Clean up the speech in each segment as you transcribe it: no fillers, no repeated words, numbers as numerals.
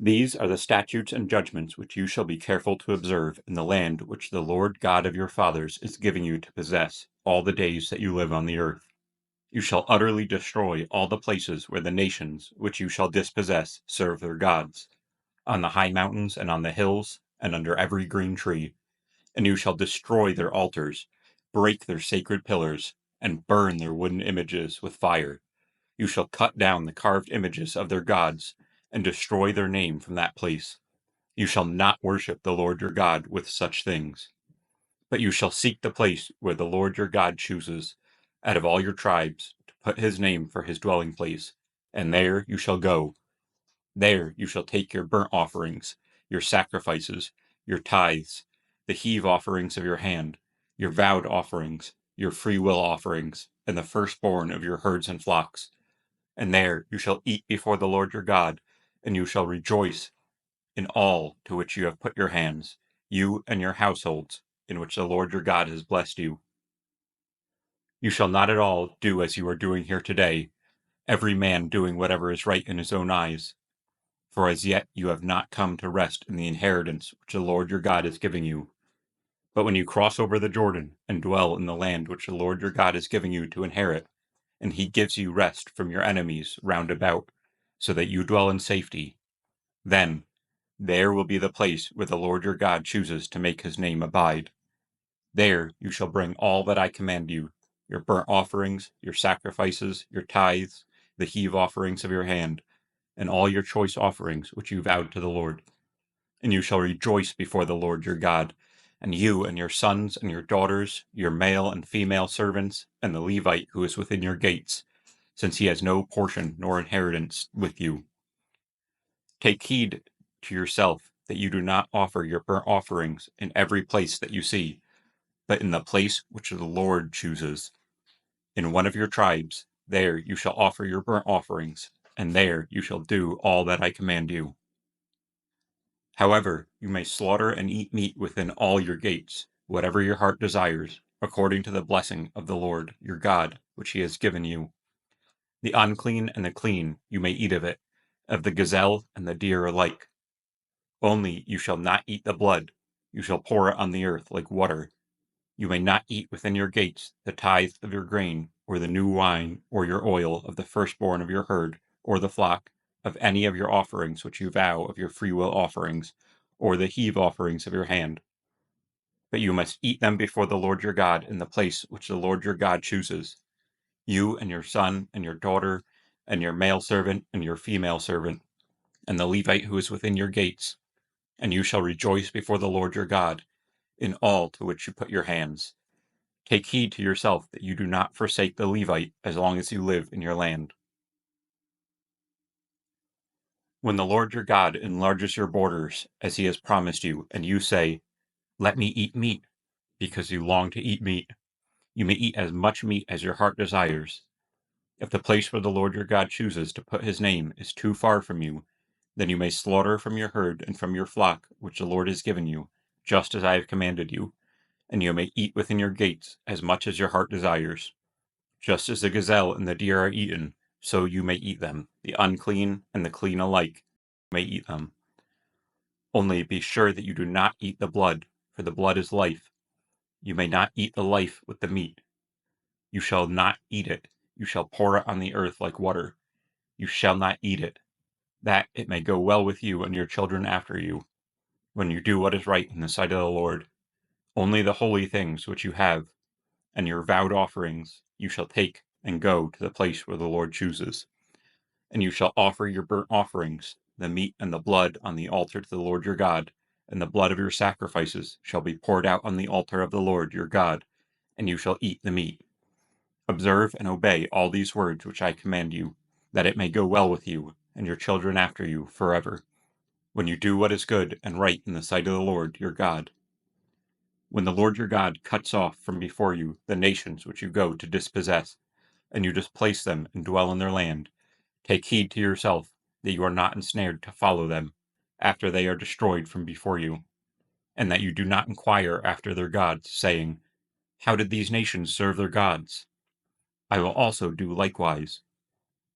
These are the statutes and judgments which you shall be careful to observe in the land which the Lord God of your fathers is giving you to possess all the days that you live on the earth. You shall utterly destroy all the places where the nations which you shall dispossess serve their gods, on the high mountains and on the hills, and under every green tree. And you shall destroy their altars, break their sacred pillars, and burn their wooden images with fire. You shall cut down the carved images of their gods, and destroy their name from that place. You shall not worship the Lord your God with such things. But you shall seek the place where the Lord your God chooses, out of all your tribes, to put his name for his dwelling place, and there you shall go. There you shall take your burnt offerings, your sacrifices, your tithes, the heave offerings of your hand, your vowed offerings, your free will offerings, and the firstborn of your herds and flocks. And there you shall eat before the Lord your God, and you shall rejoice in all to which you have put your hands, you and your households, in which the Lord your God has blessed you. You shall not at all do as you are doing here today, every man doing whatever is right in his own eyes. For as yet you have not come to rest in the inheritance which the Lord your God is giving you. But when you cross over the Jordan and dwell in the land which the Lord your God is giving you to inherit, and he gives you rest from your enemies round about, so that you dwell in safety, then there will be the place where the Lord your God chooses to make his name abide. There you shall bring all that I command you, your burnt offerings, your sacrifices, your tithes, the heave offerings of your hand, and all your choice offerings which you vowed to the Lord. And you shall rejoice before the Lord your God, and you and your sons and your daughters, your male and female servants, and the Levite who is within your gates, since he has no portion nor inheritance with you. Take heed to yourself that you do not offer your burnt offerings in every place that you see, but in the place which the Lord chooses. In one of your tribes, there you shall offer your burnt offerings, and there you shall do all that I command you. However, you may slaughter and eat meat within all your gates, whatever your heart desires, according to the blessing of the Lord your God, which he has given you. The unclean and the clean you may eat of it, of the gazelle and the deer alike. Only you shall not eat the blood, you shall pour it on the earth like water. You may not eat within your gates the tithe of your grain, or the new wine, or your oil of the firstborn of your herd, or the flock, of any of your offerings which you vow of your freewill offerings, or the heave offerings of your hand. But you must eat them before the Lord your God in the place which the Lord your God chooses. You and your son and your daughter, and your male servant and your female servant, and the Levite who is within your gates, and you shall rejoice before the Lord your God in all to which you put your hands. Take heed to yourself that you do not forsake the Levite as long as you live in your land. When the Lord your God enlarges your borders, as he has promised you, and you say, "Let me eat meat," because you long to eat meat, you may eat as much meat as your heart desires. If the place where the Lord your God chooses to put his name is too far from you, then you may slaughter from your herd and from your flock which the Lord has given you, just as I have commanded you, and you may eat within your gates as much as your heart desires. Just as the gazelle and the deer are eaten, so you may eat them. The unclean and the clean alike may eat them. Only be sure that you do not eat the blood, for the blood is life. You may not eat the life with the meat. You shall not eat it. You shall pour it on the earth like water. You shall not eat it, that it may go well with you and your children after you, when you do what is right in the sight of the Lord. Only the holy things which you have, and your vowed offerings, you shall take and go to the place where the Lord chooses. And you shall offer your burnt offerings, the meat and the blood, on the altar to the Lord your God, and the blood of your sacrifices shall be poured out on the altar of the Lord your God, and you shall eat the meat. Observe and obey all these words which I command you, that it may go well with you and your children after you forever, when you do what is good and right in the sight of the Lord your God. When the Lord your God cuts off from before you the nations which you go to dispossess, and you displace them and dwell in their land, take heed to yourself that you are not ensnared to follow them after they are destroyed from before you, and that you do not inquire after their gods, saying, "How did these nations serve their gods?" I will also do likewise.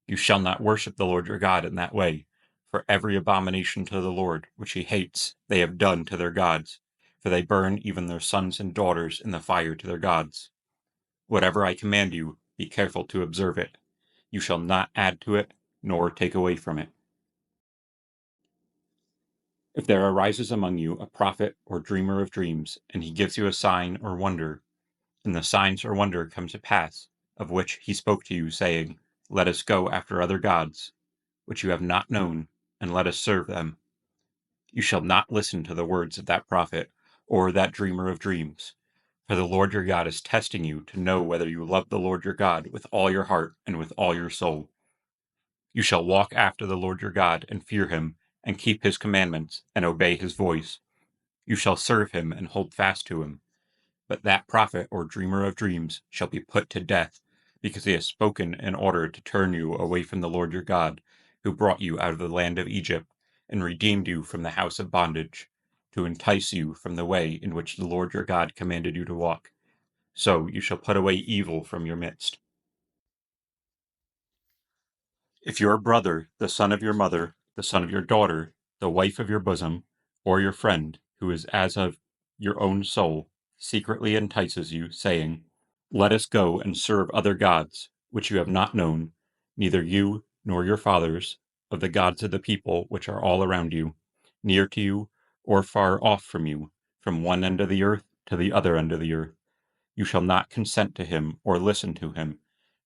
You shall not worship the Lord your God in that way, For every abomination to the Lord, which he hates, they have done to their gods, for they burn even their sons and daughters in the fire to their gods. Whatever I command you, be careful to observe it. You shall not add to it, nor take away from it. If there arises among you a prophet or dreamer of dreams, and he gives you a sign or wonder, and the signs or wonder come to pass, of which he spoke to you, saying, Let us go after other gods, which you have not known, and let us serve them, you shall not listen to the words of that prophet or that dreamer of dreams. For the Lord your God is testing you to know whether you love the Lord your God with all your heart and with all your soul. You shall walk after the Lord your God and fear him, and keep his commandments, and obey his voice. You shall serve him and hold fast to him. But that prophet or dreamer of dreams shall be put to death, because he has spoken in order to turn you away from the Lord your God, who brought you out of the land of Egypt, and redeemed you from the house of bondage, to entice you from the way in which the Lord your God commanded you to walk. So you shall put away evil from your midst. If your brother, the son of your mother, the son of your daughter, the wife of your bosom, or your friend, who is as of your own soul, secretly entices you, saying, Let us go and serve other gods, which you have not known, neither you nor your fathers, of the gods of the people which are all around you, near to you, or far off from you, from one end of the earth to the other end of the earth. You shall not consent to him or listen to him,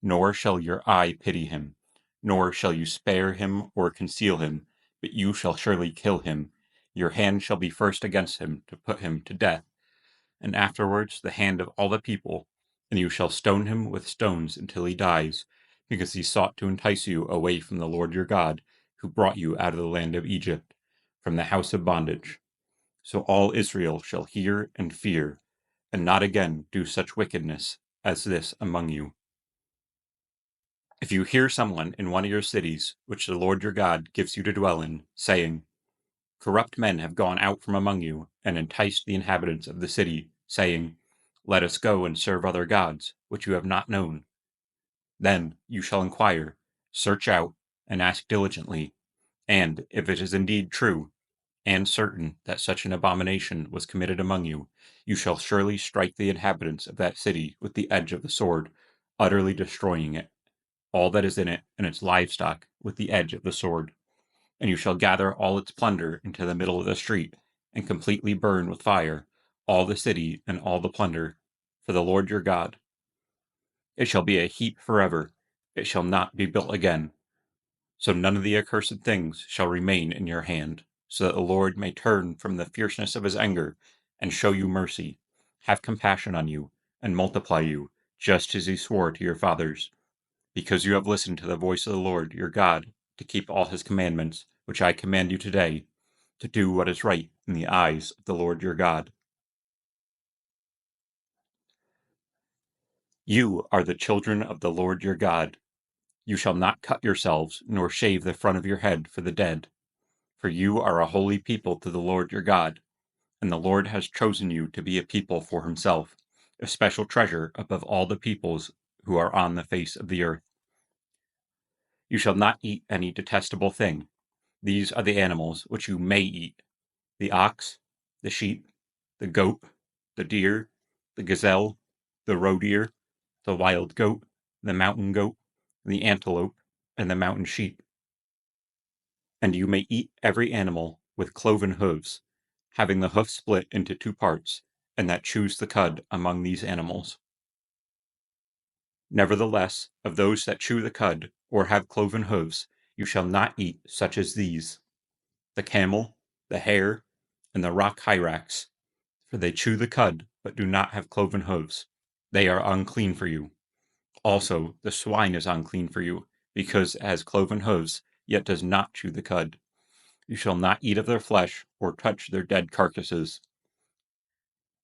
nor shall your eye pity him, nor shall you spare him or conceal him, but you shall surely kill him. Your hand shall be first against him to put him to death, and afterwards the hand of all the people, and you shall stone him with stones until he dies, because he sought to entice you away from the Lord your God, who brought you out of the land of Egypt, from the house of bondage. So all Israel shall hear and fear, and not again do such wickedness as this among you. If you hear someone in one of your cities, which the Lord your God gives you to dwell in, saying, Corrupt men have gone out from among you, and enticed the inhabitants of the city, saying, Let us go and serve other gods, which you have not known, then you shall inquire, search out, and ask diligently, and if it is indeed true and certain that such an abomination was committed among you, you shall surely strike the inhabitants of that city with the edge of the sword, utterly destroying it, all that is in it and its livestock, with the edge of the sword. And you shall gather all its plunder into the middle of the street, and completely burn with fire all the city and all the plunder, for the Lord your God. It shall be a heap forever, it shall not be built again. So none of the accursed things shall remain in your hand, so that the Lord may turn from the fierceness of his anger, and show you mercy, have compassion on you, and multiply you, just as he swore to your fathers, because you have listened to the voice of the Lord your God, to keep all his commandments, which I command you today, to do what is right in the eyes of the Lord your God. You are the children of the Lord your God. You shall not cut yourselves, nor shave the front of your head for the dead. For you are a holy people to the Lord your God, and the Lord has chosen you to be a people for himself, a special treasure above all the peoples who are on the face of the earth. You shall not eat any detestable thing. These are the animals which you may eat: the ox, the sheep, the goat, the deer, the gazelle, the roe deer, the wild goat, the mountain goat, the antelope, and the mountain sheep. And you may eat every animal with cloven hooves, having the hoof split into two parts, and that chews the cud among these animals. Nevertheless, of those that chew the cud, or have cloven hooves, you shall not eat such as these: the camel, the hare, and the rock hyrax, for they chew the cud, but do not have cloven hooves. They are unclean for you. Also, the swine is unclean for you, because it has cloven hooves, yet does not chew the cud. You shall not eat of their flesh, or touch their dead carcasses.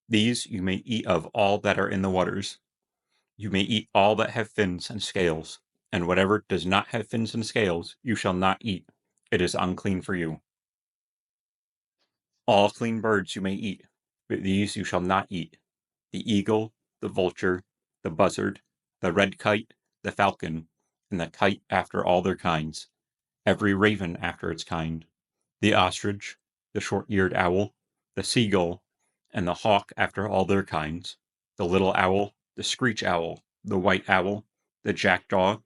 These you may eat of all that are in the waters. You may eat all that have fins and scales, and whatever does not have fins and scales you shall not eat. It is unclean for you. All clean birds you may eat, but these you shall not eat: the eagle, the vulture, the buzzard, the red kite, the falcon, and the kite after all their kinds. every raven after its kind, the ostrich, the short-eared owl, the seagull, and the hawk after all their kinds, the little owl, the screech owl, the white owl, the jackdaw,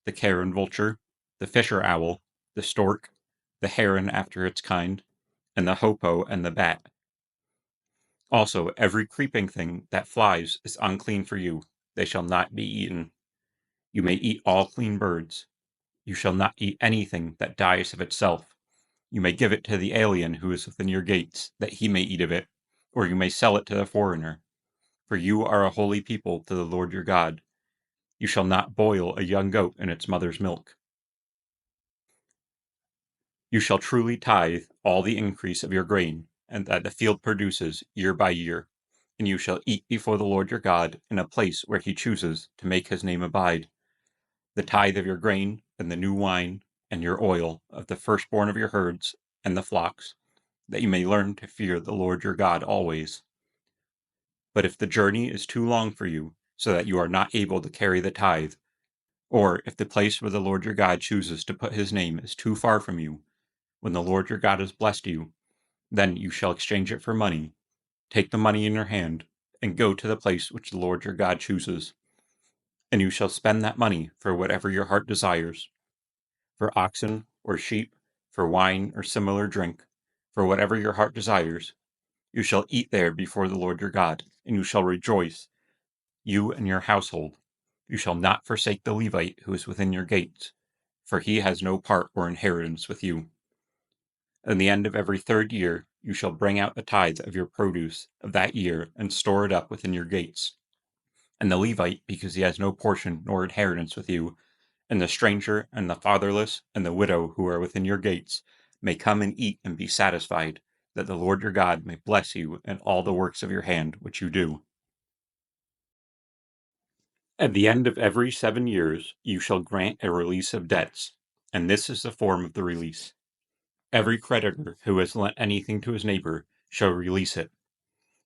the carrion vulture, the fisher owl, the stork, the heron after its kind, and the hoopoe and the bat. Also, every creeping thing that flies is unclean for you. They shall not be eaten. You may eat all clean birds. You shall not eat anything that dies of itself. You may give it to the alien who is within your gates, that he may eat of it, or you may sell it to the foreigner. For you are a holy people to the Lord your God. You shall not boil a young goat in its mother's milk. You shall truly tithe all the increase of your grain, and that the field produces year by year. And you shall eat before the Lord your God in a place where he chooses to make his name abide. The tithe of your grain, and the new wine, and your oil, of the firstborn of your herds, and the flocks, that you may learn to fear the Lord your God always. But if the journey is too long for you, so that you are not able to carry the tithe, or if the place where the Lord your God chooses to put his name is too far from you, when the Lord your God has blessed you, then you shall exchange it for money. Take the money in your hand, and go to the place which the Lord your God chooses. And you shall spend that money for whatever your heart desires, for oxen or sheep, for wine or similar drink, for whatever your heart desires. You shall eat there before the Lord your God, and you shall rejoice, you and your household. You shall not forsake the Levite who is within your gates, for he has no part or inheritance with you. In the end of every third year, you shall bring out the tithe of your produce of that year and store it up within your gates. And the Levite, because he has no portion nor inheritance with you, and the stranger and the fatherless and the widow who are within your gates, may come and eat and be satisfied, that the Lord your God may bless you in all the works of your hand which you do. At the end of every 7 years, you shall grant a release of debts, and this is the form of the release. Every creditor who has lent anything to his neighbor shall release it.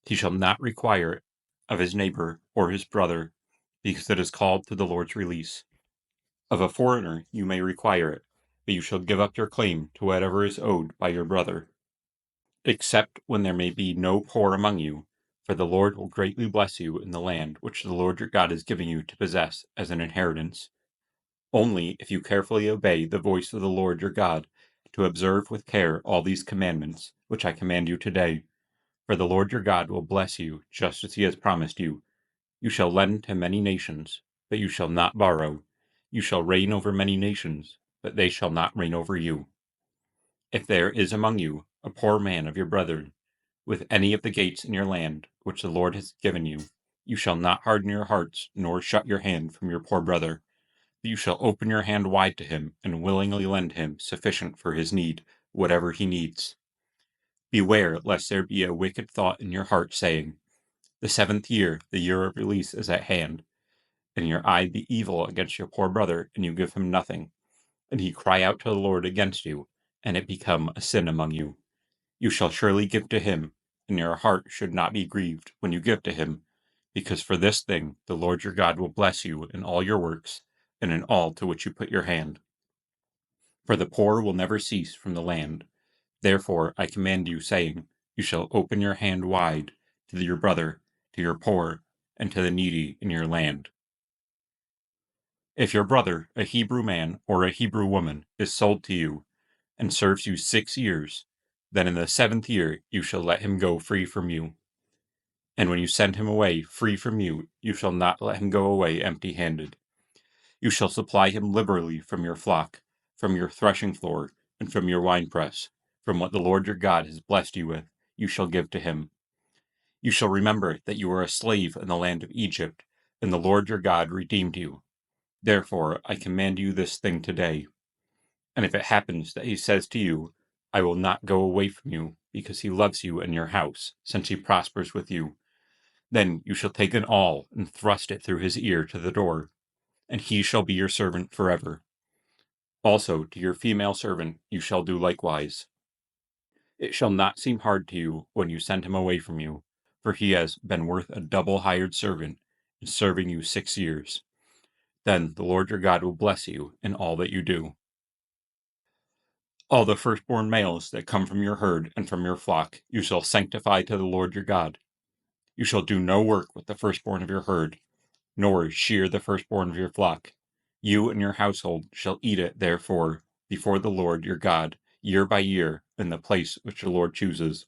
He shall not require it of his neighbor or his brother, because it is called to the Lord's release. Of a foreigner you may require it, but you shall give up your claim to whatever is owed by your brother, except when there may be no poor among you, for the Lord will greatly bless you in the land which the Lord your God is giving you to possess as an inheritance. Only if you carefully obey the voice of the Lord your God, to observe with care all these commandments, which I command you today, for the Lord your God will bless you just as he has promised you. You shall lend to many nations, but you shall not borrow. You shall reign over many nations, but they shall not reign over you. If there is among you a poor man of your brethren, with any of the gates in your land which the Lord has given you, you shall not harden your hearts, nor shut your hand from your poor brother, but you shall open your hand wide to him, and willingly lend him sufficient for his need, whatever he needs. Beware lest there be a wicked thought in your heart, saying, the 7th year, the year of release, is at hand, and your eye be evil against your poor brother, and you give him nothing, and he cry out to the Lord against you, and it become a sin among you. You shall surely give to him, and your heart should not be grieved when you give to him, because for this thing the Lord your God will bless you in all your works, and in all to which you put your hand. For the poor will never cease from the land. Therefore I command you, saying, you shall open your hand wide to your brother, to your poor, and to the needy in your land. If your brother, a Hebrew man or a Hebrew woman, is sold to you, and serves you 6 years, then in the 7th year you shall let him go free from you. And when you send him away free from you, you shall not let him go away empty-handed. You shall supply him liberally from your flock, from your threshing floor, and from your winepress, from what the Lord your God has blessed you with, you shall give to him. You shall remember that you were a slave in the land of Egypt, and the Lord your God redeemed you. Therefore I command you this thing today. And if it happens that he says to you, I will not go away from you, because he loves you and your house, since he prospers with you, then you shall take an awl and thrust it through his ear to the door, and he shall be your servant forever. Also to your female servant you shall do likewise. It shall not seem hard to you when you send him away from you, for he has been worth a double hired servant in serving you 6 years. Then the Lord your God will bless you in all that you do. All the firstborn males that come from your herd and from your flock you shall sanctify to the Lord your God. You shall do no work with the firstborn of your herd, nor shear the firstborn of your flock. You and your household shall eat it, therefore, before the Lord your God, year by year, in the place which the Lord chooses.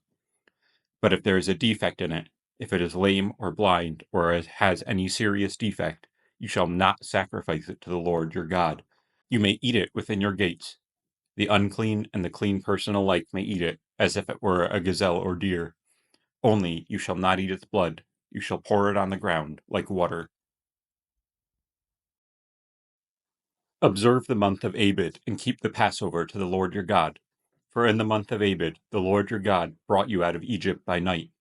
But if there is a defect in it, if it is lame or blind, or has any serious defect, you shall not sacrifice it to the Lord your God. You may eat it within your gates. The unclean and the clean person alike may eat it, as if it were a gazelle or deer. Only you shall not eat its blood. You shall pour it on the ground like water. Observe the month of Abib, and keep the Passover to the Lord your God. For in the month of Abib the Lord your God brought you out of Egypt by night.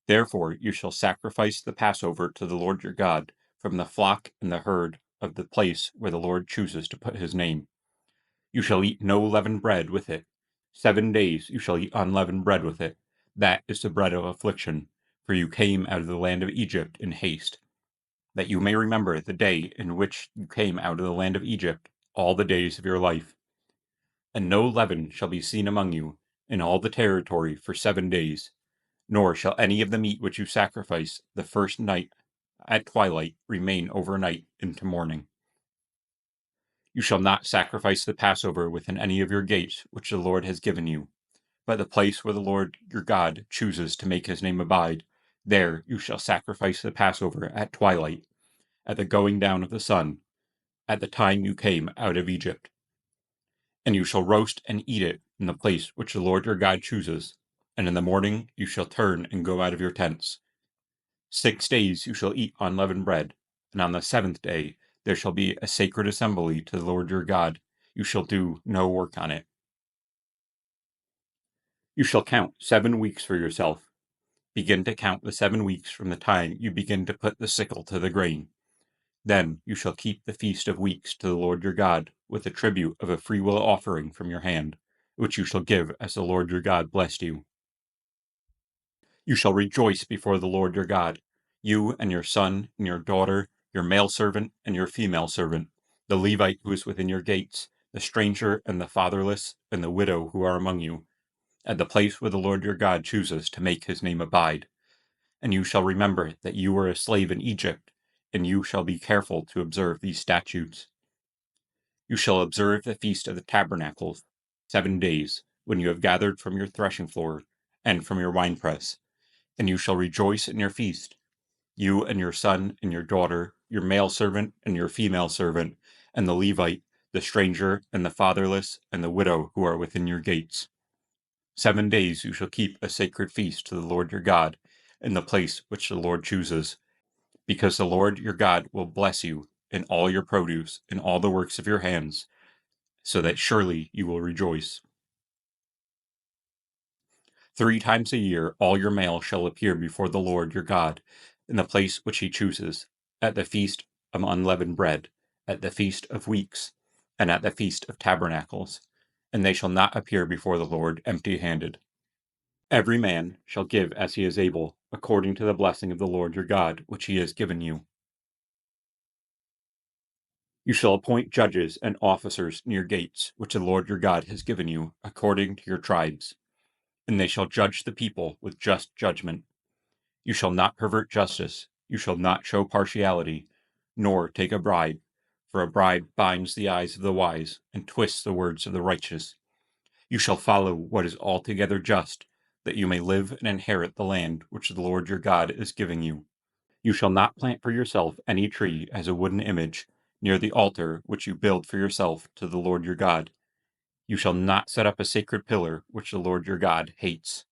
Therefore you shall sacrifice the Passover to the Lord your God from the flock and the herd of the place where the Lord chooses to put his name. You shall eat no leavened bread with it. 7 days you shall eat unleavened bread with it. That is the bread of affliction, for you came out of the land of Egypt in haste, that you may remember the day in which you came out of the land of Egypt all the days of your life. And no leaven shall be seen among you in all the territory for 7 days, nor shall any of the meat which you sacrifice the first night at twilight remain overnight into morning. You shall not sacrifice the Passover within any of your gates which the Lord has given you, but the place where the Lord your God chooses to make his name abide, there you shall sacrifice the Passover at twilight, at the going down of the sun, at the time you came out of Egypt. And you shall roast and eat it in the place which the Lord your God chooses, and in the morning you shall turn and go out of your tents. 6 days you shall eat unleavened bread, and on the seventh day there shall be a sacred assembly to the Lord your God. You shall do no work on it. You shall count 7 weeks for yourself. Begin to count the 7 weeks from the time you begin to put the sickle to the grain. Then you shall keep the feast of weeks to the Lord your God, with a tribute of a freewill offering from your hand, which you shall give as the Lord your God blessed you. You shall rejoice before the Lord your God, you and your son and your daughter, your male servant and your female servant, the Levite who is within your gates, the stranger and the fatherless, and the widow who are among you, at the place where the Lord your God chooses to make his name abide. And you shall remember that you were a slave in Egypt, and you shall be careful to observe these statutes. You shall observe the feast of the tabernacles 7 days, when you have gathered from your threshing floor and from your winepress, and you shall rejoice in your feast, you and your son and your daughter, your male servant and your female servant, and the Levite, the stranger and the fatherless, and the widow who are within your gates. 7 days you shall keep a sacred feast to the Lord your God, in the place which the Lord chooses, because the Lord your God will bless you in all your produce, in all the works of your hands, so that surely you will rejoice. 3 times a year all your males shall appear before the Lord your God, in the place which he chooses, at the feast of unleavened bread, at the feast of weeks, and at the feast of tabernacles, and they shall not appear before the Lord empty-handed. Every man shall give as he is able, according to the blessing of the Lord your God, which he has given you. You shall appoint judges and officers near gates, which the Lord your God has given you, according to your tribes, and they shall judge the people with just judgment. You shall not pervert justice, you shall not show partiality, nor take a bribe, for a bribe binds the eyes of the wise and twists the words of the righteous. You shall follow what is altogether just, that you may live and inherit the land which the Lord your God is giving you. You shall not plant for yourself any tree as a wooden image near the altar which you build for yourself to the Lord your God. You shall not set up a sacred pillar which the Lord your God hates.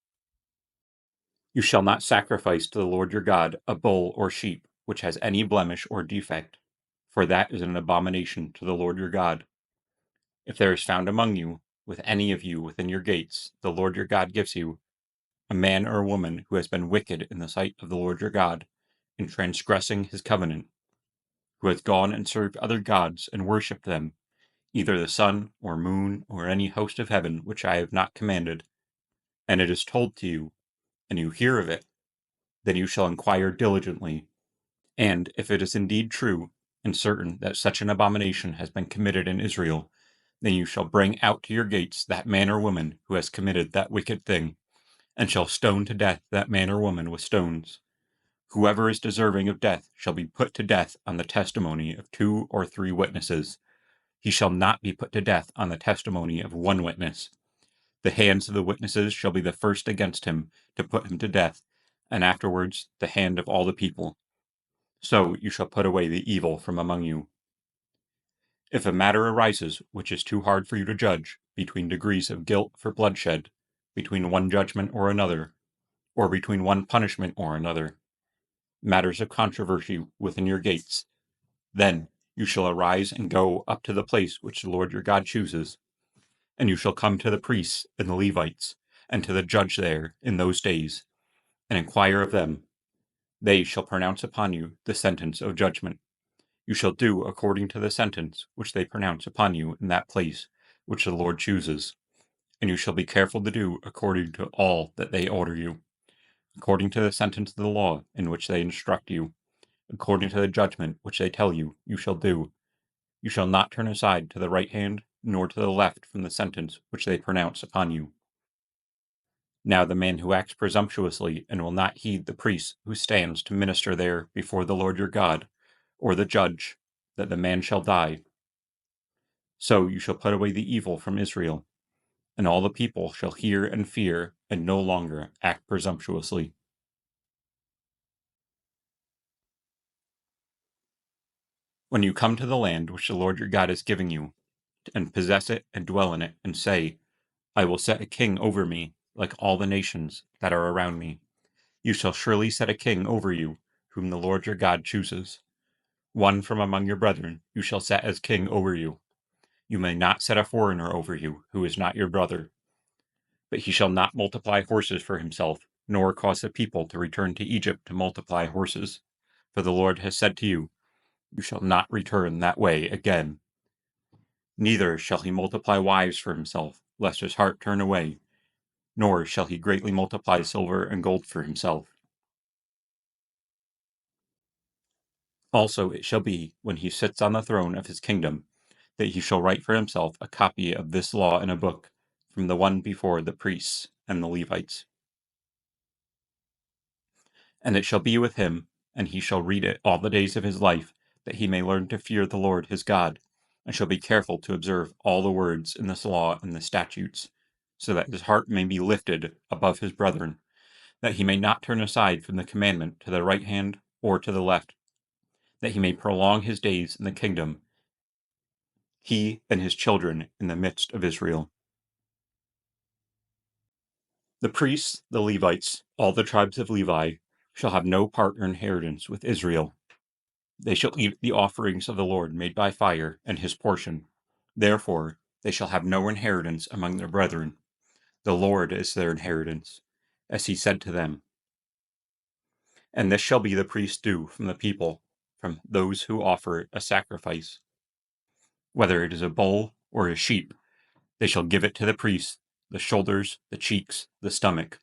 You shall not sacrifice to the Lord your God a bull or sheep which has any blemish or defect, for that is an abomination to the Lord your God. If there is found among you, with any of you within your gates, the Lord your God gives you, a man or a woman who has been wicked in the sight of the Lord your God, in transgressing his covenant, who has gone and served other gods and worshipped them, either the sun or moon or any host of heaven which I have not commanded, and it is told to you, and you hear of it, then you shall inquire diligently, and if it is indeed true and certain that such an abomination has been committed in Israel, Then you shall bring out to your gates that man or woman who has committed that wicked thing, and shall stone to death that man or woman with stones. Whoever is deserving of death shall be put to death on the testimony of 2 or 3 witnesses. He shall not be put to death on the testimony of 1 witness. The hands of the witnesses shall be the first against him to put him to death, and afterwards the hand of all the people. So you shall put away the evil from among you. If a matter arises which is too hard for you to judge, between degrees of guilt for bloodshed, between one judgment or another, or between one punishment or another, matters of controversy within your gates, then you shall arise and go up to the place which the Lord your God chooses, and you shall come to the priests and the Levites, and to the judge there in those days, and inquire of them. They shall pronounce upon you the sentence of judgment. You shall do according to the sentence which they pronounce upon you in that place which the Lord chooses, and you shall be careful to do according to all that they order you, according to the sentence of the law in which they instruct you, according to the judgment which they tell you, you shall do. You shall not turn aside to the right hand, nor to the left from the sentence which they pronounce upon you. Now the man who acts presumptuously and will not heed the priest who stands to minister there before the Lord your God, or the judge, that the man shall die. So you shall put away the evil from Israel, and all the people shall hear and fear, and no longer act presumptuously. When you come to the land which the Lord your God is giving you, and possess it and dwell in it, and say, I will set a king over me, like all the nations that are around me, you shall surely set a king over you, whom the Lord your God chooses. One from among your brethren you shall set as king over you. You may not set a foreigner over you, who is not your brother. But he shall not multiply horses for himself, nor cause the people to return to Egypt to multiply horses. For the Lord has said to you, you shall not return that way again. Neither shall he multiply wives for himself, lest his heart turn away, nor shall he greatly multiply silver and gold for himself. Also it shall be, when he sits on the throne of his kingdom, that he shall write for himself a copy of this law in a book, from the one before the priests and the Levites. And it shall be with him, and he shall read it all the days of his life, that he may learn to fear the Lord his God, and shall be careful to observe all the words in this law and the statutes, so that his heart may be lifted above his brethren, that he may not turn aside from the commandment to the right hand or to the left, that he may prolong his days in the kingdom, he and his children in the midst of Israel. The priests, the Levites, all the tribes of Levi, shall have no part or inheritance with Israel. They shall eat the offerings of the Lord made by fire, and his portion. Therefore they shall have no inheritance among their brethren. The Lord is their inheritance, as he said to them. And this shall be the priest's due from the people, from those who offer a sacrifice. Whether it is a bull or a sheep, they shall give it to the priest, the shoulders, the cheeks, the stomach,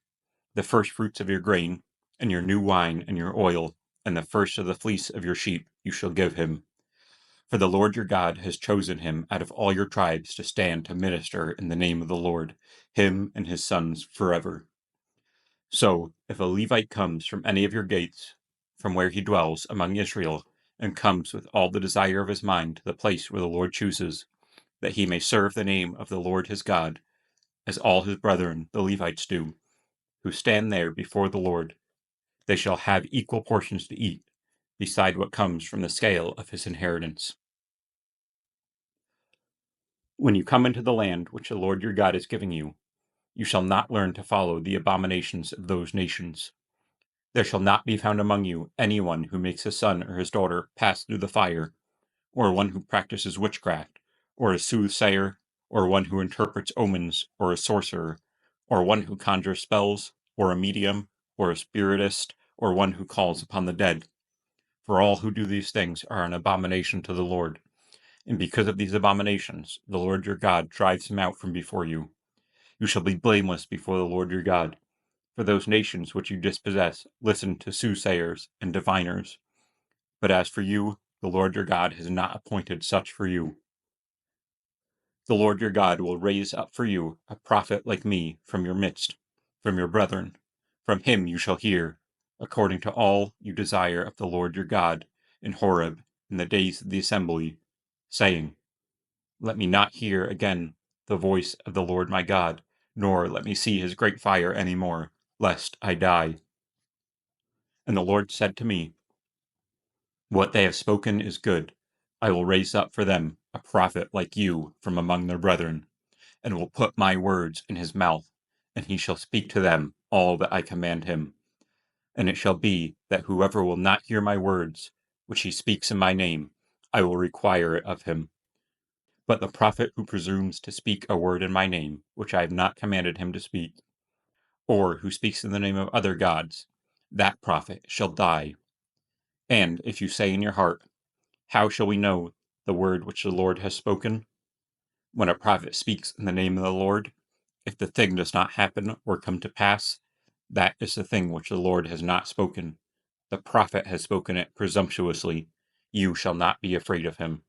the first fruits of your grain, and your new wine and your oil, and the first of the fleece of your sheep you shall give him. For the Lord your God has chosen him out of all your tribes to stand to minister in the name of the Lord, him and his sons forever. So, if a Levite comes from any of your gates, from where he dwells among Israel, and comes with all the desire of his mind to the place where the Lord chooses, that he may serve the name of the Lord his God, as all his brethren the Levites do, who stand there before the Lord, they shall have equal portions to eat, beside what comes from the scale of his inheritance. When you come into the land which the Lord your God is giving you, you shall not learn to follow the abominations of those nations. There shall not be found among you anyone who makes his son or his daughter pass through the fire, or one who practices witchcraft, or a soothsayer, or one who interprets omens, or a sorcerer, or one who conjures spells, or a medium, or a spiritist, or one who calls upon the dead. For all who do these things are an abomination to the Lord. And because of these abominations, the Lord your God drives them out from before you. You shall be blameless before the Lord your God. For those nations which you dispossess listen to soothsayers and diviners. But as for you, the Lord your God has not appointed such for you. The Lord your God will raise up for you a prophet like me from your midst, from your brethren. From him you shall hear, according to all you desire of the Lord your God, in Horeb, in the days of the assembly, saying, Let me not hear again the voice of the Lord my God, nor let me see his great fire any more, lest I die. And the Lord said to me, What they have spoken is good. I will raise up for them a prophet like you from among their brethren, and will put my words in his mouth, and he shall speak to them all that I command him. And it shall be that whoever will not hear my words, which he speaks in my name, I will require it of him. But the prophet who presumes to speak a word in my name, which I have not commanded him to speak, or who speaks in the name of other gods, that prophet shall die. And if you say in your heart, How shall we know the word which the Lord has spoken? When a prophet speaks in the name of the Lord, if the thing does not happen or come to pass, that is the thing which the Lord has not spoken. The prophet has spoken it presumptuously. You shall not be afraid of him.